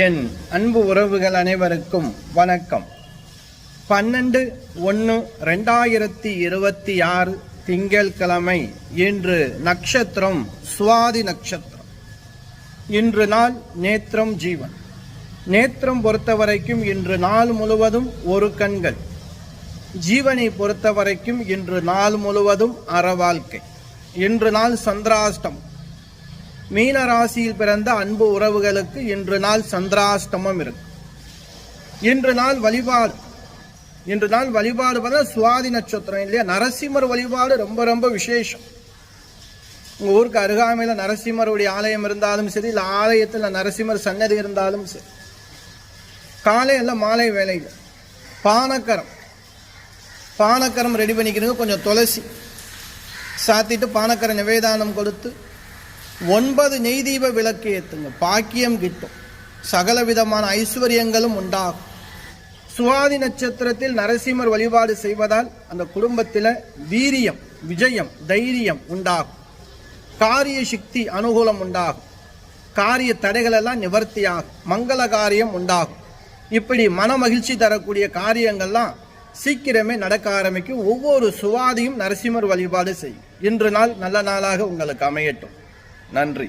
என் அன்பு உறவுகள் அனைவருக்கும் வணக்கம். 12/1/2026 திங்கட்கிழமை. இன்று நட்சத்திரம் சுவாதி நட்சத்திரம். இன்று நாள் நேத்திரம் ஜீவன். நேத்திரம் பொறுத்தவரைக்கும் இன்று நாள் முழுவதும் ஒரு கண்கள். ஜீவனை பொறுத்தவரைக்கும் இன்று நாள் முழுவதும் அறவாழ்க்கை. இன்று நாள் சந்திராஷ்டம். மீன ராசியில் பிறந்த அன்பு உறவுகளுக்கு இன்று நாள் சந்திராஷ்டமம் இருக்கு. இன்று நாள் வழிபாடு பார்த்தா சுவாதி நட்சத்திரம் இல்லையா, நரசிம்மர் வழிபாடு ரொம்ப ரொம்ப விசேஷம். உங்க ஊருக்கு அருகாமையில் நரசிம்மருடைய ஆலயம் இருந்தாலும் சரி, இல்லை ஆலயத்தில் நரசிம்மர் சன்னதி இருந்தாலும் சரி, காலையில் மாலை வேலையில் பானக்கரம் ரெடி பண்ணிக்கிறீங்க. கொஞ்சம் துளசி சாத்திட்டு பானக்கரை நிவேதானம் கொடுத்து 9 நெய் தீப விளக்கு ஏற்றுங்க. பாக்கியம் கிட்டும், சகல விதமான ஐஸ்வர்யங்களும் உண்டாகும். சுவாதி நட்சத்திரத்தில் நரசிம்மர் வழிபாடு செய்வதால் அந்த குடும்பத்தில் வீரியம், விஜயம், தைரியம் உண்டாகும். காரிய சக்தி அனுகூலம் உண்டாகும். காரிய தடைகள் எல்லாம் நிவர்த்தியாகும். மங்கள காரியம் உண்டாகும். இப்படி மன மகிழ்ச்சி தரக்கூடிய காரியங்கள்லாம் சீக்கிரமே நடக்க ஆரம்பிக்கும். ஒவ்வொரு சுவாதியும் நரசிம்மர் வழிபாடு செய்யும். இன்று நாள் நல்ல நாளாக உங்களுக்கு அமையட்டும். நன்றி.